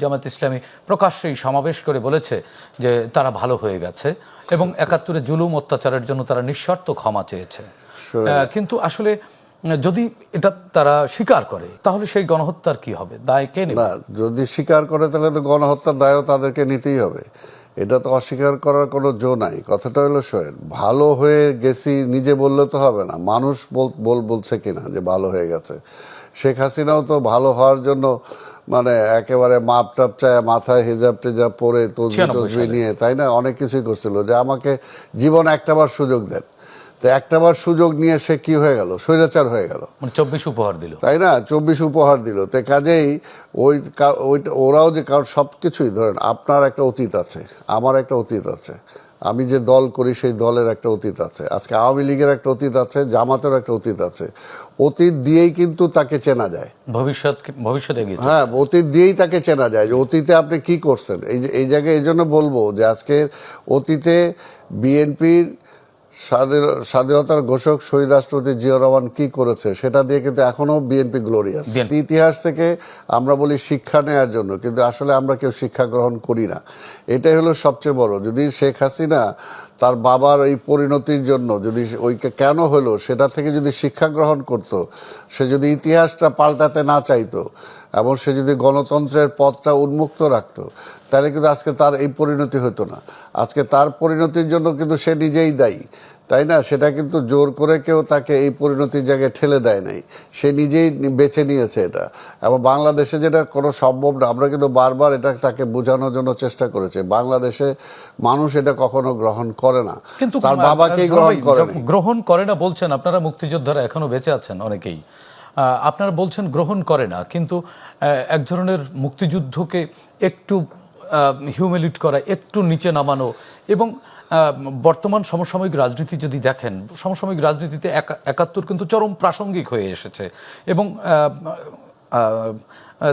জামায়াত ইসলামী প্রকাশ্যেই সমাবেশ করে বলেছে যে তারা ভালো হয়ে গেছে এবং ৭১-এ জুলুম অত্যাচারের জন্য তারা নিঃশর্ত ক্ষমা চেয়েছে। কিন্তু আসলে যদি এটা তারা স্বীকার করে তাহলে সেই গণহত্যার কি হবে, দায় কে নেবে? না, যদি স্বীকার করে তাহলে তো গণহত্যার দায়ও তাদেরকে নিতেই হবে। এটা তো অস্বীকার করার কোনো জো নাই। কথাটা হলো শোয়েন, ভালো হয়ে গেছি নিজে বললে তো হবে না, মানুষ বলছে কিনা যে ভালো হয়ে গেছে। শেখ হাসিনাও তো ভালো হওয়ার জন্য মানে একেবারে মাপ টাপ চায়, মাথায় হিজাব টিজাব পরে তসবি নিয়ে, তাই না, অনেক কিছুই করছিল যে আমাকে জীবন একটাবার সুযোগ দেন। তো একটাবার সুযোগ নিয়ে সে কি হয়ে গেল, স্বৈরাচার হয়ে গেল, 24 উপহার দিল, তাই না, 24 উপহার দিল। তো কাজেই ওরাও যে কারণ সব কিছুই ধরেন, আপনার একটা অতীত আছে, আমার একটা অতীত আছে, আমি যে দল করি সেই দলের একটা অতীত আছে, আজকে আওয়ামী লীগের একটা অতীত আছে, জামাতের একটা অতীত আছে। অতীত দিয়েই কিন্তু তাকে চেনা যায়, ভবিষ্যতে হ্যাঁ, অতীত দিয়েই তাকে চেনা যায় যে অতীতে আপনি কি করছেন। এই জায়গায় এই জন্য বলবো যে আজকে অতীতে বিএনপির স্বাধীনতার ঘোষক শহীদ রাষ্ট্রপতি জিয়া রহমান কি করেছে সেটা দিয়ে কিন্তু এখনো বিএনপি গ্লোরিয়াস। ইতিহাস থেকে আমরা বলি শিক্ষা নেওয়ার জন্য, কিন্তু আসলে আমরা কেউ শিক্ষা গ্রহণ করি না। এটাই হলো সবচেয়ে বড়। যদি শেখ হাসিনা তার বাবার এই পরিণতির জন্য যদি ওইকে কেন হলো সেটা থেকে যদি শিক্ষা গ্রহণ করত, সে যদি ইতিহাসটা পাল্টাতে না চাইতো এবং সে যদি গণতন্ত্রের পথটা উন্মুক্ত রাখতো, তাহলে কিন্তু আজকে তার এই পরিণতি হতো না। আজকে তার পরিণতির জন্য কিন্তু সে নিজেই দায়ী, তাই না? সেটা কিন্তু জোর করে কেউ তাকে এই পরিণতির জায়গায় ঠেলে দেয় নাই, সে নিজেই বেছে নিয়েছে এটা। এবং বাংলাদেশে যেটা কোনো সম্ভব না, আমরা কিন্তু বারবার এটা তাকে বোঝানোর জন্য চেষ্টা করেছি, বাংলাদেশে মানুষ এটা কখনো গ্রহণ করে না, কিন্তু তার বাবাকেই গ্রহণ করে না বলছেন আপনারা, মুক্তিযোদ্ধারা এখনো বেঁচে আছেন অনেকেই, আপনারা বলছেন গ্রহণ করে না, কিন্তু এক ধরনের মুক্তিযুদ্ধকে একটু হিউমিলিট করা, একটু নিচে নামানো এবং বর্তমান সমসাময়িক রাজনীতি যদি দেখেন, সমসাময়িক রাজনীতিতে ৭১ কিন্তু চরম প্রাসঙ্গিক হয়ে এসেছে এবং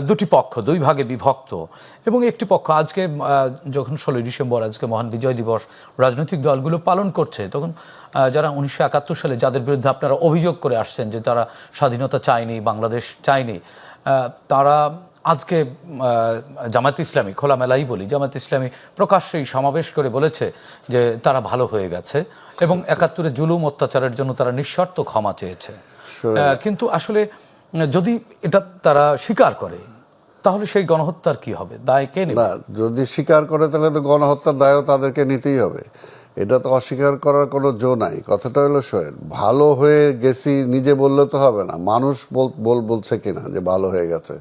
দুটি পক্ষ দুই ভাগে বিভক্ত। এবং একটি পক্ষ আজকে যখন 16 ডিসেম্বর আজকে মহান বিজয় দিবস রাজনৈতিক দলগুলো পালন করছে, তখন যারা 1971 সালে যাদের বিরুদ্ধে আপনারা অভিযোগ করে আসছেন যে তারা স্বাধীনতা চায়নি, বাংলাদেশ চায়নি, তারা আজকে জামায়াত ইসলামী, খোলামেলাই বলি, জামায়াত ইসলামী প্রকাশ্যেই সমাবেশ করে বলেছে যে তারা ভালো হয়ে গেছে এবং ৭১-এ জুলুম অত্যাচারের জন্য তারা নিঃশর্ত ক্ষমা চেয়েছে। কিন্তু আসলে যদি এটা তারা স্বীকার করে তাহলে সেই গণহত্যার কি হবে, দায় কে নেবে? না, যদি স্বীকার করে তাহলে তো গণহত্যার দায়ও তাদেরকে নিতেই হবে। এটা তো অস্বীকার করার কোনো জো নাই। কথাটা হলো শোয়েন, ভালো হয়ে গেছি নিজে বললে তো হবে না, মানুষ বলছে কিনা যে ভালো হয়ে গেছে।